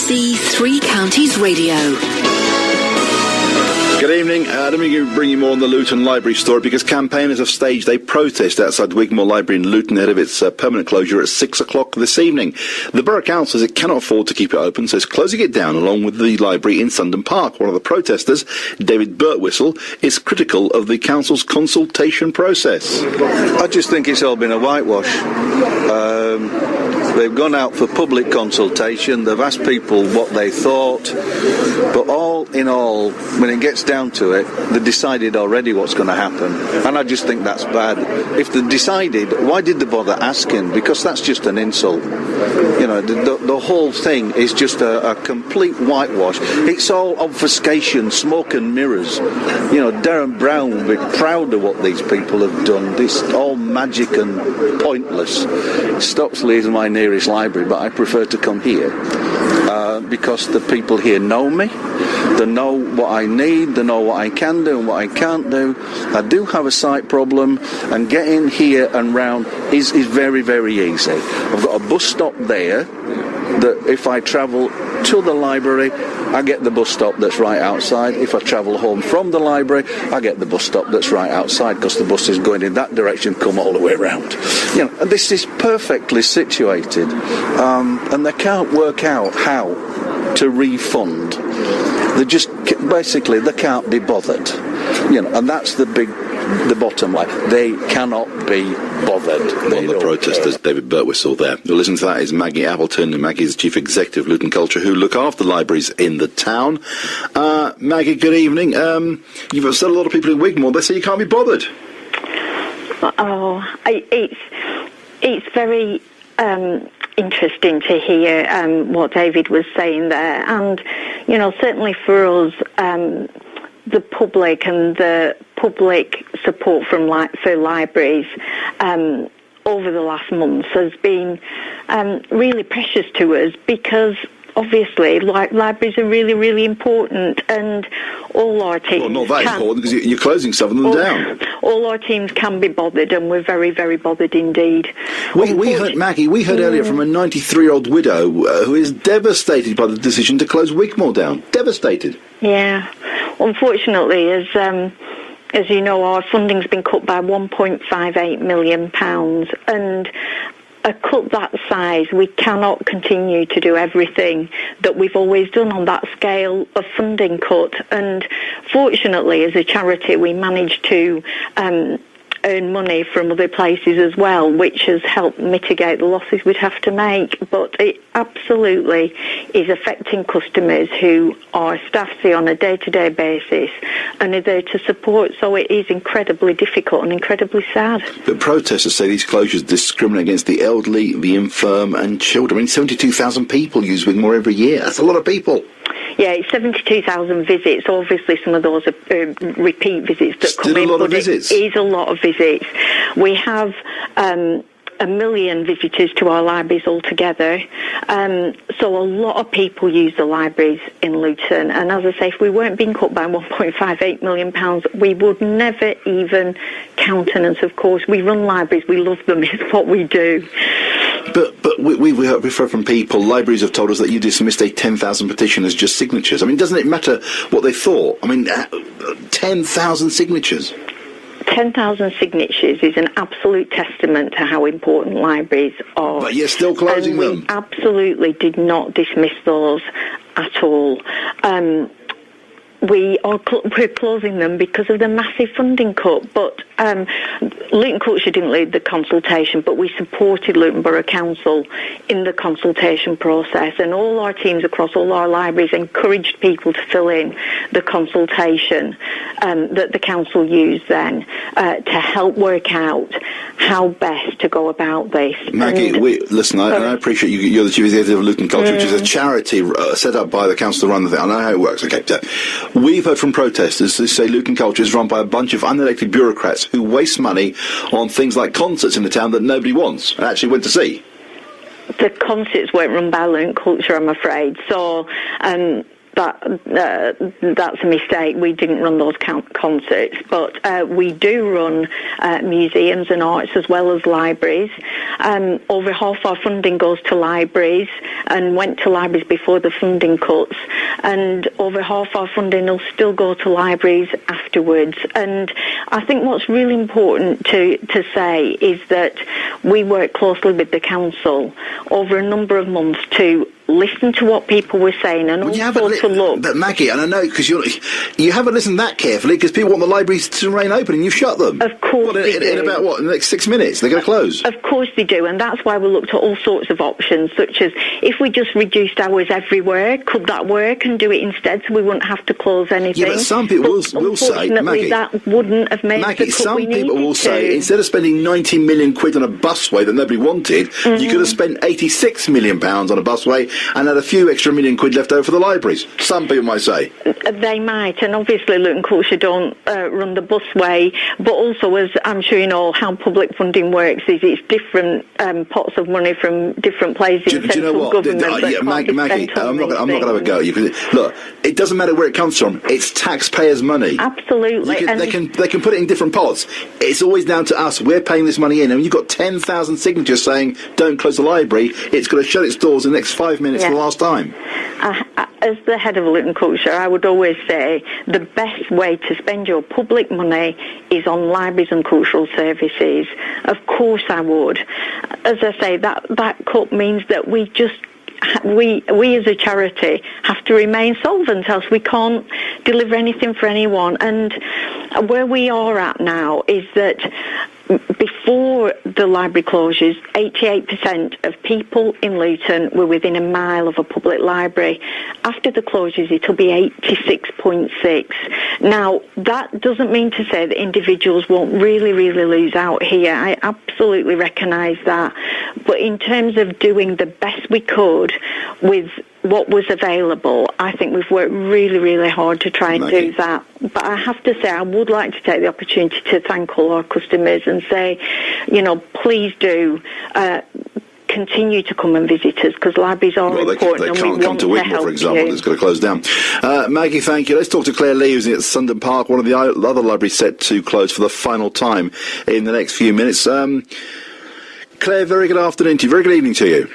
BBC Three Counties Radio. Good evening. Let me bring you more on the Luton Library story, because campaigners have staged a protest outside Wigmore Library in Luton ahead of its permanent closure at 6 o'clock this evening. The Borough Council says it cannot afford to keep it open, so it's closing it down along with the library in Sundon Park. One of the protesters, David Birtwhistle, is critical of the council's consultation process. I just think it's all been a whitewash. They've gone out for public consultation, they've asked people what they thought, but all in all, when it gets down to it, they decided already what's going to happen, and I just think that's bad. If they decided, why did they bother asking? Because that's just an insult. You know, the whole thing is just a complete whitewash. It's all obfuscation, smoke and mirrors. You know, Darren Brown will be proud of what these people have done. It's all magic and pointless. Stocksley is my nearest library, but I prefer to come here because the people here know me. They know what I need, they know what I can do and what I can't do. I do have a sight problem, and getting here and round is very, very easy. I've got a bus stop there that if I travel to the library, I get the bus stop that's right outside. If I travel home from the library, I get the bus stop that's right outside, because the bus is going in that direction, come all the way around. You know, and this is perfectly situated, and they can't work out how to refund. They just, basically, they can't be bothered. You know, and that's the bottom line. They cannot be bothered. One of the protesters, David Birtwhistle, there. You'll listen to that is Maggie Appleton, and Maggie's Chief Executive of Luton Culture, who look after libraries in the town. Maggie, good evening. You've said a lot of people in Wigmore, they say you can't be bothered. It's very interesting to hear what David was saying there, and you know, certainly for us, the public and the public support from for libraries over the last months has been really precious to us, because obviously libraries are really, really important, and all our teams... Well, not that important, because you're closing some of them down. All our teams can be bothered, and we're very, very bothered indeed. We heard, Maggie, earlier from a 93-year-old widow who is devastated by the decision to close Wigmore down. Devastated. Yeah. Unfortunately, as you know, our funding's been cut by £1.58 million, and a cut that size, we cannot continue to do everything that we've always done on that scale of funding cut. And fortunately, as a charity, we managed to earn money from other places as well, which has helped mitigate the losses we'd have to make. But it absolutely is affecting customers who our staff see on a day-to-day basis and are there to support. So it is incredibly difficult and incredibly sad. But protesters say these closures discriminate against the elderly, the infirm and children. I mean, 72,000 people use Wigmore every year. That's a lot of people. Yeah, it's 72,000 visits. Obviously, some of those are repeat visits that come in. Still a lot of visits. It is a lot of visits. We have 1 million visitors to our libraries altogether. So a lot of people use the libraries in Luton. And as I say, if we weren't being cut by £1.58 million, we would never even countenance, of course. We run libraries. We love them. It's what we do. But we've heard from people, libraries have told us that you dismissed a 10,000 petition as just signatures. I mean, doesn't it matter what they thought? I mean, 10,000 signatures. 10,000 signatures is an absolute testament to how important libraries are. But you're still closing them. We absolutely did not dismiss those at all. We're closing them because of the massive funding cut. But Luton Culture didn't lead the consultation, but we supported Luton Borough Council in the consultation process, and all our teams across all our libraries encouraged people to fill in the consultation that the council used then to help work out how best to go about this. Maggie, listen, I appreciate you're the Chief Executive of Luton Culture, which is a charity set up by the council to run the thing. I know how it works. Okay, we've heard from protesters who say Luton Culture is run by a bunch of unelected bureaucrats who waste money on things like concerts in the town that nobody wants and actually went to see. The concerts weren't run by Luton Culture, I'm afraid. So that's a mistake. We didn't run those concerts, but we do run museums and arts as well as libraries. over half our funding goes to libraries and went to libraries before the funding cuts, and over half our funding will still go to libraries afterwards. And I think what's really important to say is that we work closely with the council over a number of months to listen to what people were saying and also to look. But Maggie, and I know because you haven't listened that carefully because people want the libraries to remain open and you shut them. Of course they do. In about in the next 6 minutes they're going to close. Of course they do, and that's why we looked at all sorts of options, such as if we just reduced hours everywhere, could that work and do it instead so we wouldn't have to close anything? Yeah, but some people will say, Maggie, that wouldn't have made Maggie, the cut some we people will needed say to. instead of spending 90 million quid on a busway that nobody wanted, you could have spent 86 million pounds on a busway and had a few extra million quid left over for the libraries. Some people might say. They might, and obviously Luton Culture don't run the busway, but also, as I'm sure you know, how public funding works is it's different pots of money from different places in central government. Maggie, I'm not going to have a go at you. Look, it doesn't matter where it comes from. It's taxpayers' money. Absolutely. They can put it in different pots. It's always down to us. We're paying this money in, and you've got 10,000 signatures saying don't close the library. It's going to shut its doors in the next 5 minutes for the last time. As the head of Luton Culture, I would always say the best way to spend your public money is on libraries and cultural services. Of course I would. As I say, that cut means that we as a charity have to remain solvent, else we can't deliver anything for anyone. And where we are at now is that before the library closures, 88% of people in Luton were within a mile of a public library. After the closures, it'll be 86.6. Now, that doesn't mean to say that individuals won't really lose out here. I absolutely recognise that. But in terms of doing the best we could with what was available, I think we've worked really hard to try and do that. But I have to say, I would like to take the opportunity to thank all our customers and say, please do continue to come and visit us, because libraries are important. They can't come to Wigmore, for example, it's got to close down. Maggie, thank you. Let's talk to Claire Lee, who's at Sundon Park, one of the other libraries set to close for the final time in the next few minutes. Claire, very good afternoon to you. Very good evening to you.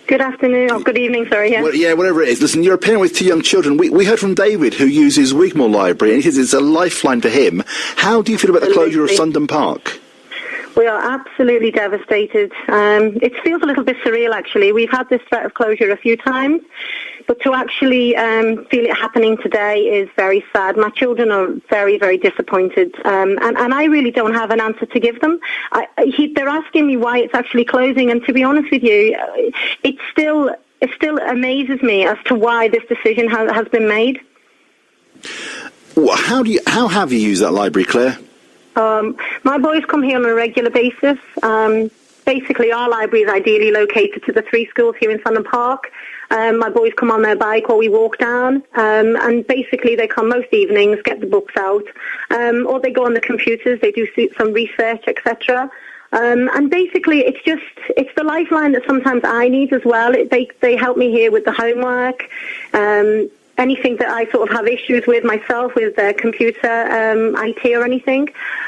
Good afternoon, or good evening, sorry, yeah. Well, whatever it is. Listen, you're a parent with 2 young children. We heard from David, who uses Wigmore Library, and he says it's a lifeline to him. How do you feel about the closure of Sundon Park? We are absolutely devastated. It feels a little bit surreal, actually. We've had this threat of closure a few times, but to actually feel it happening today is very sad. My children are very disappointed, and I really don't have an answer to give them. They're asking me why it's actually closing, and to be honest with you, it still amazes me as to why this decision has been made. Well, how have you used that library, Claire? My boys come here on a regular basis. Basically, our library is ideally located to the 3 schools here in Sundon Park. My boys come on their bike or we walk down, and basically they come most evenings, get the books out, or they go on the computers, they do some research, etc. And basically it's the lifeline that sometimes I need as well. They help me here with the homework, anything that I sort of have issues with myself, with computer IT or anything.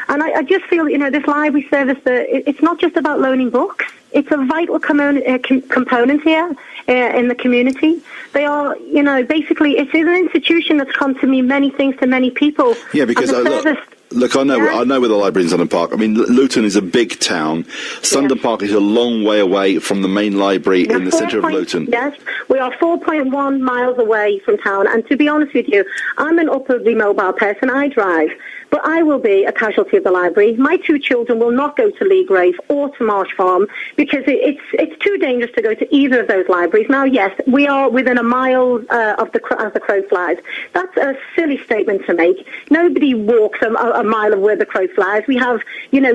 And I just feel, this library service, it's not just about loaning books. It's a vital component here in the community. They are, basically, it is an institution that's come to mean many things to many people. Yeah, because Look, I know where the library is in Sundon Park. I mean, Luton is a big town. Sundon Park is a long way away from the main library in the centre of Luton. Yes, we are 4.1 miles away from town. And to be honest with you, I'm an upwardly mobile person. I drive. But I will be a casualty of the library. My 2 children will not go to Leagrave or to Marsh Farm because it's too dangerous to go to either of those libraries. Now, yes, we are within a mile as the crow flies. That's a silly statement to make. Nobody walks a mile of where the crow flies. We have,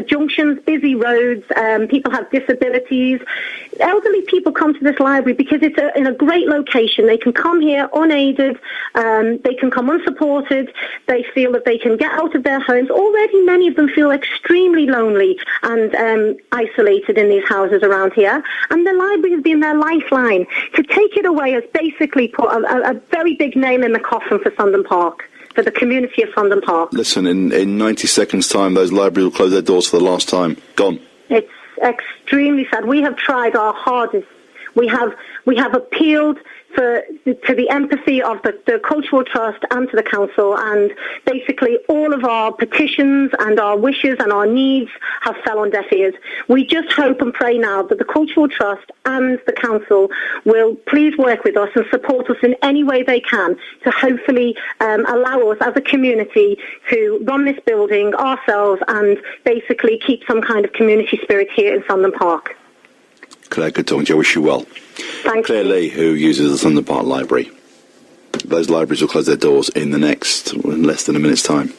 junctions, busy roads. People have disabilities. Elderly people come to this library because it's in a great location. They can come here unaided. They can come unsupported. They feel that they can get out of their homes. Already many of them feel extremely lonely and isolated in these houses around here. And the library has been their lifeline. To take it away has basically put a very big nail in the coffin for Sundon Park, for the community of Sundon Park. Listen, in 90 seconds' time, those libraries will close their doors for the last time. Gone. It's extremely sad. We have tried our hardest. We have appealed to the empathy of the Cultural Trust and to the Council, and basically all of our petitions and our wishes and our needs have fell on deaf ears. We just hope and pray now that the Cultural Trust and the Council will please work with us and support us in any way they can to hopefully allow us as a community to run this building ourselves and basically keep some kind of community spirit here in Sundon Park. Claire, good talking to you. I wish you well. Thank Claire you. Lee, who uses the Sundon Park Library. Those libraries will close their doors in less than a minute's time.